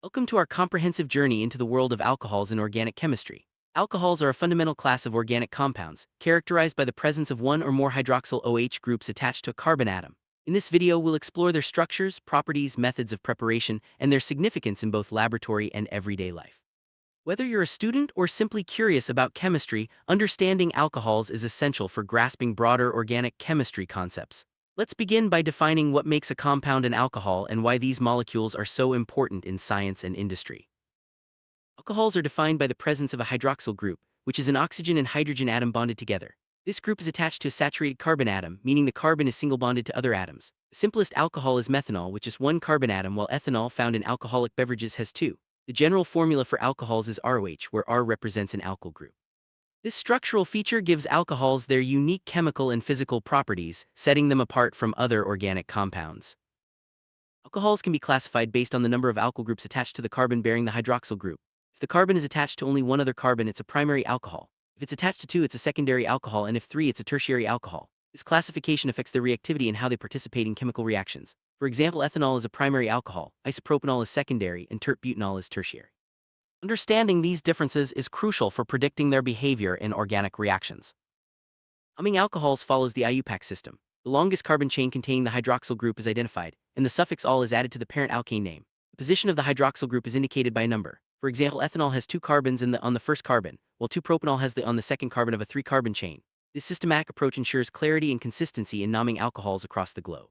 Welcome to our comprehensive journey into the world of alcohols in organic chemistry. Alcohols are a fundamental class of organic compounds, characterized by the presence of one or more hydroxyl OH groups attached to a carbon atom. In this video, we'll explore their structures, properties, methods of preparation, and their significance in both laboratory and everyday life. Whether you're a student or simply curious about chemistry, understanding alcohols is essential for grasping broader organic chemistry concepts. Let's begin by defining what makes a compound an alcohol and why these molecules are so important in science and industry. Alcohols are defined by the presence of a hydroxyl group, which is an oxygen and hydrogen atom bonded together. This group is attached to a saturated carbon atom, meaning the carbon is single bonded to other atoms. The simplest alcohol is methanol, which is one carbon atom, while ethanol found in alcoholic beverages has two. The general formula for alcohols is ROH, where R represents an alkyl group. This structural feature gives alcohols their unique chemical and physical properties, setting them apart from other organic compounds. Alcohols can be classified based on the number of alkyl groups attached to the carbon bearing the hydroxyl group. If the carbon is attached to only one other carbon, it's a primary alcohol. If it's attached to two, it's a secondary alcohol, and if three, it's a tertiary alcohol. This classification affects their reactivity and how they participate in chemical reactions. For example, ethanol is a primary alcohol, isopropanol is secondary, and tert-butanol is tertiary. Understanding these differences is crucial for predicting their behavior in organic reactions. Humming alcohols follows the IUPAC system. The longest carbon chain containing the hydroxyl group is identified, and the suffix "-ol" is added to the parent alkane name. The position of the hydroxyl group is indicated by a number. For example, ethanol has two carbons on the first carbon, while 2-propanol has on the second carbon of a three-carbon chain. This systematic approach ensures clarity and consistency in naming alcohols across the globe.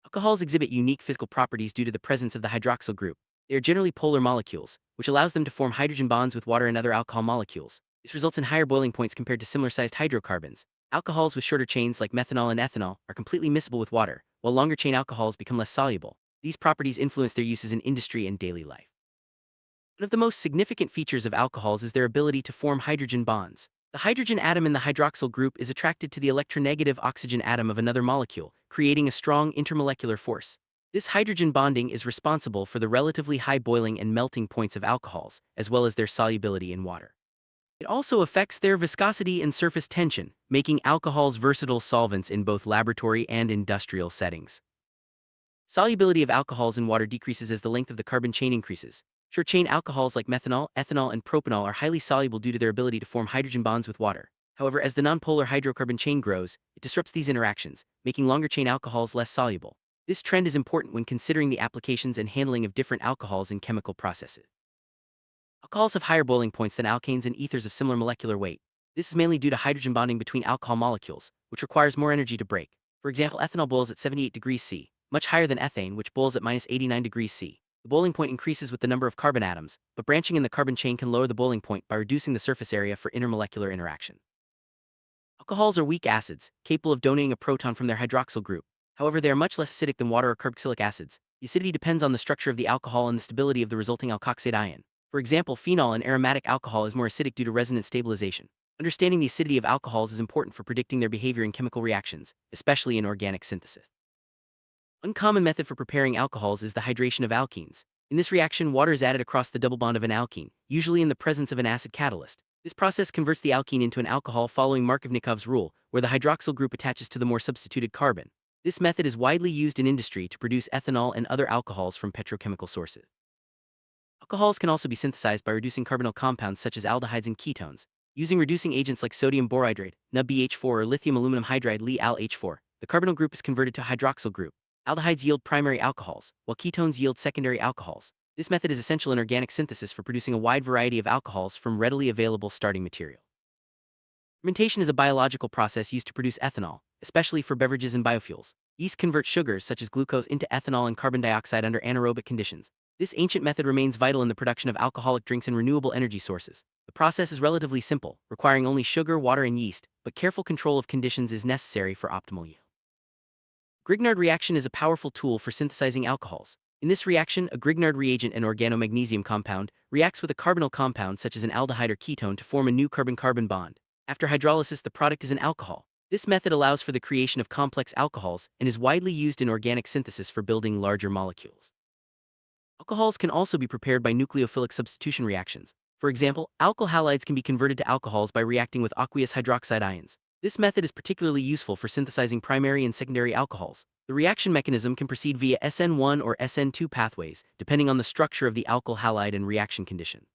Alcohols exhibit unique physical properties due to the presence of the hydroxyl group. They are generally polar molecules, which allows them to form hydrogen bonds with water and other alcohol molecules. This results in higher boiling points compared to similar-sized hydrocarbons. Alcohols with shorter chains like methanol and ethanol are completely miscible with water, while longer-chain alcohols become less soluble. These properties influence their uses in industry and daily life. One of the most significant features of alcohols is their ability to form hydrogen bonds. The hydrogen atom in the hydroxyl group is attracted to the electronegative oxygen atom of another molecule, creating a strong intermolecular force. This hydrogen bonding is responsible for the relatively high boiling and melting points of alcohols, as well as their solubility in water. It also affects their viscosity and surface tension, making alcohols versatile solvents in both laboratory and industrial settings. Solubility of alcohols in water decreases as the length of the carbon chain increases. Short-chain alcohols like methanol, ethanol, and propanol are highly soluble due to their ability to form hydrogen bonds with water. However, as the nonpolar hydrocarbon chain grows, it disrupts these interactions, making longer-chain alcohols less soluble. This trend is important when considering the applications and handling of different alcohols in chemical processes. Alcohols have higher boiling points than alkanes and ethers of similar molecular weight. This is mainly due to hydrogen bonding between alcohol molecules, which requires more energy to break. For example, ethanol boils at 78 degrees C, much higher than ethane, which boils at -89 degrees C. The boiling point increases with the number of carbon atoms, but branching in the carbon chain can lower the boiling point by reducing the surface area for intermolecular interaction. Alcohols are weak acids, capable of donating a proton from their hydroxyl group. However, they are much less acidic than water or carboxylic acids. The acidity depends on the structure of the alcohol and the stability of the resulting alkoxide ion. For example, phenol, an aromatic alcohol, is more acidic due to resonance stabilization. Understanding the acidity of alcohols is important for predicting their behavior in chemical reactions, especially in organic synthesis. One common method for preparing alcohols is the hydration of alkenes. In this reaction, water is added across the double bond of an alkene, usually in the presence of an acid catalyst. This process converts the alkene into an alcohol following Markovnikov's rule, where the hydroxyl group attaches to the more substituted carbon. This method is widely used in industry to produce ethanol and other alcohols from petrochemical sources. Alcohols can also be synthesized by reducing carbonyl compounds such as aldehydes and ketones. Using reducing agents like sodium borohydrate, NaBH4, or lithium aluminum hydride, Li-Al-H4, the carbonyl group is converted to a hydroxyl group. Aldehydes yield primary alcohols, while ketones yield secondary alcohols. This method is essential in organic synthesis for producing a wide variety of alcohols from readily available starting material. Fermentation is a biological process used to produce ethanol, especially for beverages and biofuels. Yeast converts sugars such as glucose into ethanol and carbon dioxide under anaerobic conditions. This ancient method remains vital in the production of alcoholic drinks and renewable energy sources. The process is relatively simple, requiring only sugar, water, and yeast, but careful control of conditions is necessary for optimal yield. Grignard reaction is a powerful tool for synthesizing alcohols. In this reaction, a Grignard reagent, an organomagnesium compound, reacts with a carbonyl compound such as an aldehyde or ketone to form a new carbon-carbon bond. After hydrolysis, the product is an alcohol. This method allows for the creation of complex alcohols and is widely used in organic synthesis for building larger molecules. Alcohols can also be prepared by nucleophilic substitution reactions. For example, alkyl halides can be converted to alcohols by reacting with aqueous hydroxide ions. This method is particularly useful for synthesizing primary and secondary alcohols. The reaction mechanism can proceed via SN1 or SN2 pathways, depending on the structure of the alkyl halide and reaction condition.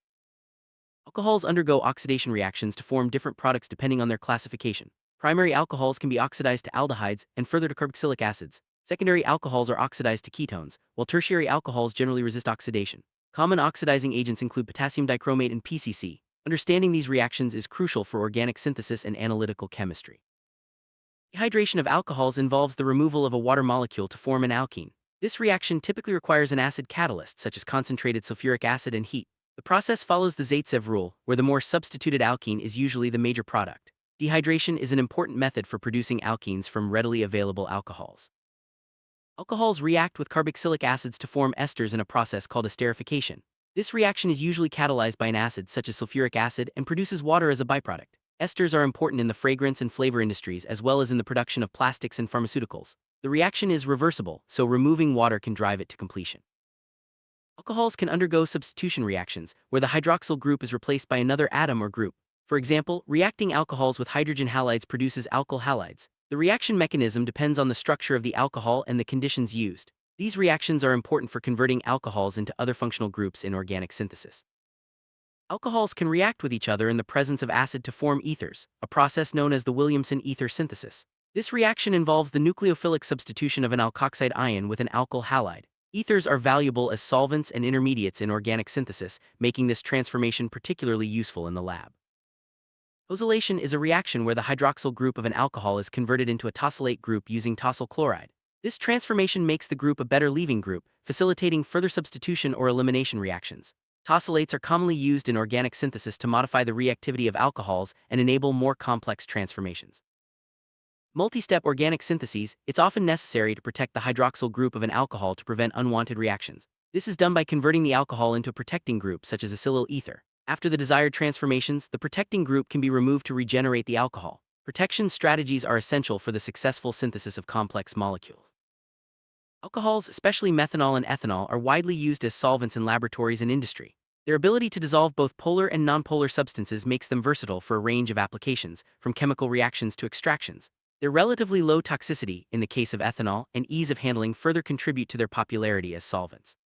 Alcohols undergo oxidation reactions to form different products depending on their classification. Primary alcohols can be oxidized to aldehydes and further to carboxylic acids. Secondary alcohols are oxidized to ketones, while tertiary alcohols generally resist oxidation. Common oxidizing agents include potassium dichromate and PCC. Understanding these reactions is crucial for organic synthesis and analytical chemistry. Dehydration of alcohols involves the removal of a water molecule to form an alkene. This reaction typically requires an acid catalyst, such as concentrated sulfuric acid and heat. The process follows the Zaitsev rule, where the more substituted alkene is usually the major product. Dehydration is an important method for producing alkenes from readily available alcohols. Alcohols react with carboxylic acids to form esters in a process called esterification. This reaction is usually catalyzed by an acid such as sulfuric acid and produces water as a byproduct. Esters are important in the fragrance and flavor industries as well as in the production of plastics and pharmaceuticals. The reaction is reversible, so removing water can drive it to completion. Alcohols can undergo substitution reactions, where the hydroxyl group is replaced by another atom or group. For example, reacting alcohols with hydrogen halides produces alkyl halides. The reaction mechanism depends on the structure of the alcohol and the conditions used. These reactions are important for converting alcohols into other functional groups in organic synthesis. Alcohols can react with each other in the presence of acid to form ethers, a process known as the Williamson ether synthesis. This reaction involves the nucleophilic substitution of an alkoxide ion with an alkyl halide. Ethers are valuable as solvents and intermediates in organic synthesis, making this transformation particularly useful in the lab. Tosylation is a reaction where the hydroxyl group of an alcohol is converted into a tosylate group using tosyl chloride. This transformation makes the group a better leaving group, facilitating further substitution or elimination reactions. Tosylates are commonly used in organic synthesis to modify the reactivity of alcohols and enable more complex transformations. Multi-step organic syntheses, it's often necessary to protect the hydroxyl group of an alcohol to prevent unwanted reactions. This is done by converting the alcohol into a protecting group such as acylyl ether. After the desired transformations, the protecting group can be removed to regenerate the alcohol. Protection strategies are essential for the successful synthesis of complex molecules. Alcohols, especially methanol and ethanol, are widely used as solvents in laboratories and industry. Their ability to dissolve both polar and nonpolar substances makes them versatile for a range of applications, from chemical reactions to extractions. Their relatively low toxicity, in the case of ethanol, and ease of handling further contribute to their popularity as solvents.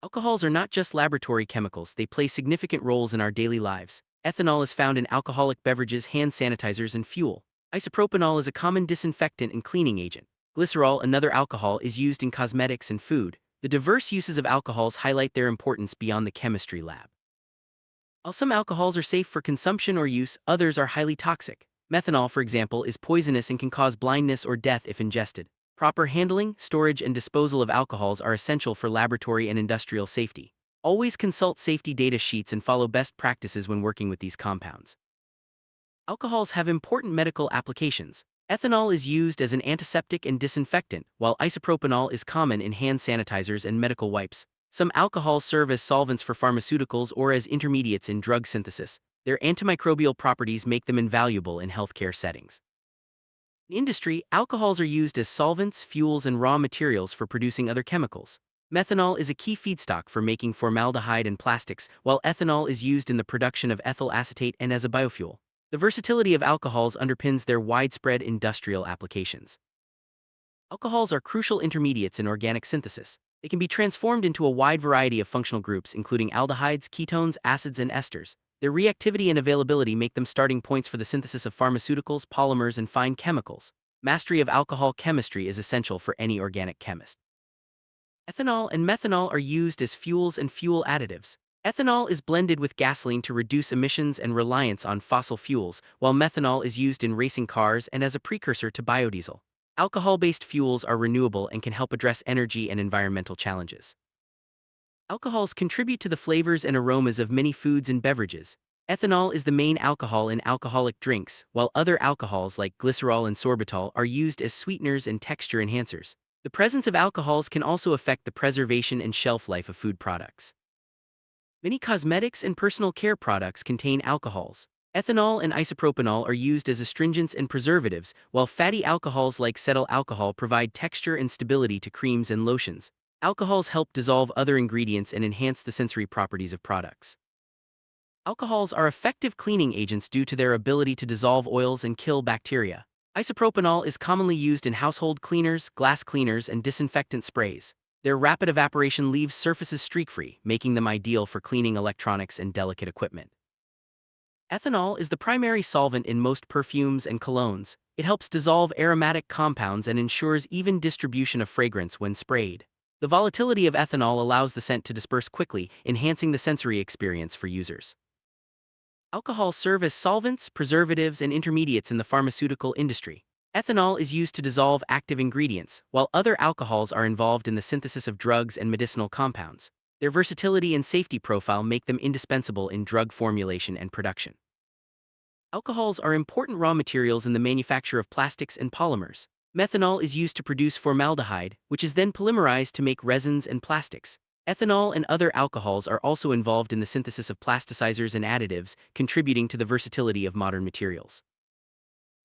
Alcohols are not just laboratory chemicals, they play significant roles in our daily lives. Ethanol is found in alcoholic beverages, hand sanitizers, and fuel. Isopropanol is a common disinfectant and cleaning agent. Glycerol, another alcohol, is used in cosmetics and food. The diverse uses of alcohols highlight their importance beyond the chemistry lab. While some alcohols are safe for consumption or use, others are highly toxic. Methanol, for example, is poisonous and can cause blindness or death if ingested. Proper handling, storage, and disposal of alcohols are essential for laboratory and industrial safety. Always consult safety data sheets and follow best practices when working with these compounds. Alcohols have important medical applications. Ethanol is used as an antiseptic and disinfectant, while isopropanol is common in hand sanitizers and medical wipes. Some alcohols serve as solvents for pharmaceuticals or as intermediates in drug synthesis. Their antimicrobial properties make them invaluable in healthcare settings. In industry, alcohols are used as solvents, fuels, and raw materials for producing other chemicals. Methanol is a key feedstock for making formaldehyde and plastics, while ethanol is used in the production of ethyl acetate and as a biofuel. The versatility of alcohols underpins their widespread industrial applications. Alcohols are crucial intermediates in organic synthesis. They can be transformed into a wide variety of functional groups, including aldehydes, ketones, acids, and esters. Their reactivity and availability make them starting points for the synthesis of pharmaceuticals, polymers, and fine chemicals. Mastery of alcohol chemistry is essential for any organic chemist. Ethanol and methanol are used as fuels and fuel additives. Ethanol is blended with gasoline to reduce emissions and reliance on fossil fuels, while methanol is used in racing cars and as a precursor to biodiesel. Alcohol-based fuels are renewable and can help address energy and environmental challenges. Alcohols contribute to the flavors and aromas of many foods and beverages. Ethanol is the main alcohol in alcoholic drinks, while other alcohols like glycerol and sorbitol are used as sweeteners and texture enhancers. The presence of alcohols can also affect the preservation and shelf life of food products. Many cosmetics and personal care products contain alcohols. Ethanol and isopropanol are used as astringents and preservatives, while fatty alcohols like cetyl alcohol provide texture and stability to creams and lotions. Alcohols help dissolve other ingredients and enhance the sensory properties of products. Alcohols are effective cleaning agents due to their ability to dissolve oils and kill bacteria. Isopropanol is commonly used in household cleaners, glass cleaners, and disinfectant sprays. Their rapid evaporation leaves surfaces streak-free, making them ideal for cleaning electronics and delicate equipment. Ethanol is the primary solvent in most perfumes and colognes. It helps dissolve aromatic compounds and ensures even distribution of fragrance when sprayed. The volatility of ethanol allows the scent to disperse quickly, enhancing the sensory experience for users. Alcohols serve as solvents, preservatives, and intermediates in the pharmaceutical industry. Ethanol is used to dissolve active ingredients, while other alcohols are involved in the synthesis of drugs and medicinal compounds. Their versatility and safety profile make them indispensable in drug formulation and production. Alcohols are important raw materials in the manufacture of plastics and polymers. Methanol is used to produce formaldehyde, which is then polymerized to make resins and plastics. Ethanol and other alcohols are also involved in the synthesis of plasticizers and additives, contributing to the versatility of modern materials.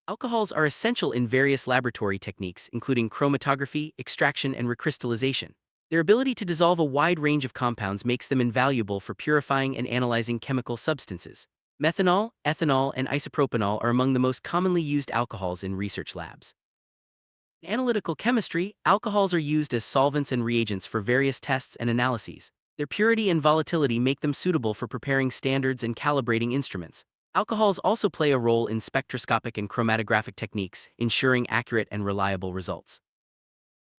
Alcohols are essential in various laboratory techniques, including chromatography, extraction, and recrystallization. Their ability to dissolve a wide range of compounds makes them invaluable for purifying and analyzing chemical substances. Methanol, ethanol, and isopropanol are among the most commonly used alcohols in research labs. In analytical chemistry, alcohols are used as solvents and reagents for various tests and analyses. Their purity and volatility make them suitable for preparing standards and calibrating instruments. Alcohols also play a role in spectroscopic and chromatographic techniques, ensuring accurate and reliable results.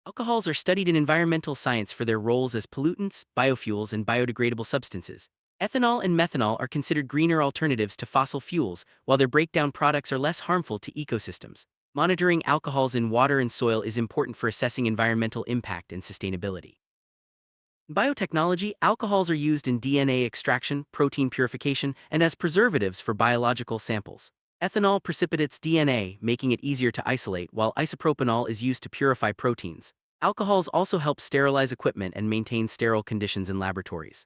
Alcohols are studied in environmental science for their roles as pollutants, biofuels, and biodegradable substances. Ethanol and methanol are considered greener alternatives to fossil fuels, while their breakdown products are less harmful to ecosystems. Monitoring alcohols in water and soil is important for assessing environmental impact and sustainability. In biotechnology, alcohols are used in DNA extraction, protein purification, and as preservatives for biological samples. Ethanol precipitates DNA, making it easier to isolate, while isopropanol is used to purify proteins. Alcohols also help sterilize equipment and maintain sterile conditions in laboratories.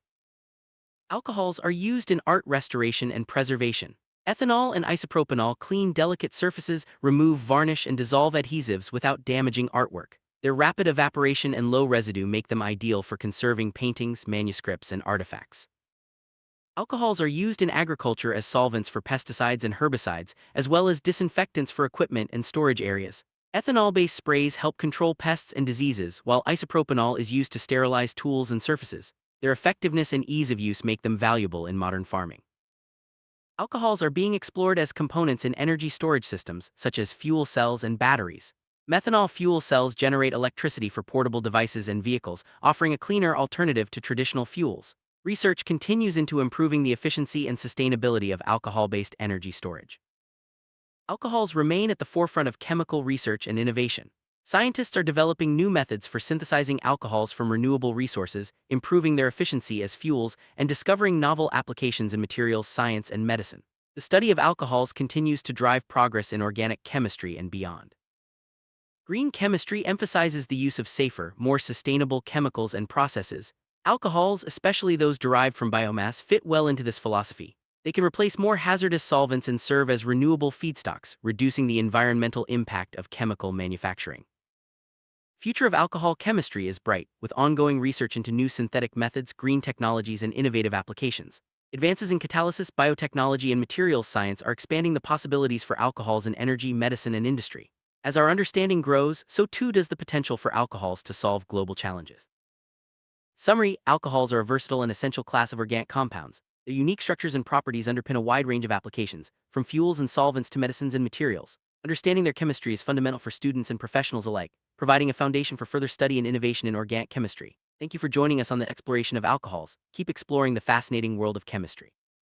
Alcohols are used in art restoration and preservation. Ethanol and isopropanol clean delicate surfaces, remove varnish, and dissolve adhesives without damaging artwork. Their rapid evaporation and low residue make them ideal for conserving paintings, manuscripts, and artifacts. Alcohols are used in agriculture as solvents for pesticides and herbicides, as well as disinfectants for equipment and storage areas. Ethanol-based sprays help control pests and diseases, while isopropanol is used to sterilize tools and surfaces. Their effectiveness and ease of use make them valuable in modern farming. Alcohols are being explored as components in energy storage systems, such as fuel cells and batteries. Methanol fuel cells generate electricity for portable devices and vehicles, offering a cleaner alternative to traditional fuels. Research continues into improving the efficiency and sustainability of alcohol-based energy storage. Alcohols remain at the forefront of chemical research and innovation. Scientists are developing new methods for synthesizing alcohols from renewable resources, improving their efficiency as fuels, and discovering novel applications in materials science and medicine. The study of alcohols continues to drive progress in organic chemistry and beyond. Green chemistry emphasizes the use of safer, more sustainable chemicals and processes. Alcohols, especially those derived from biomass, fit well into this philosophy. They can replace more hazardous solvents and serve as renewable feedstocks, reducing the environmental impact of chemical manufacturing. Future of alcohol chemistry is bright, with ongoing research into new synthetic methods, green technologies, and innovative applications. Advances in catalysis, biotechnology, and materials science are expanding the possibilities for alcohols in energy, medicine, and industry. As our understanding grows, so too does the potential for alcohols to solve global challenges. Summary: alcohols are a versatile and essential class of organic compounds. Their unique structures and properties underpin a wide range of applications, from fuels and solvents to medicines and materials. Understanding their chemistry is fundamental for students and professionals alike, providing a foundation for further study and innovation in organic chemistry. Thank you for joining us on the exploration of alcohols. Keep exploring the fascinating world of chemistry.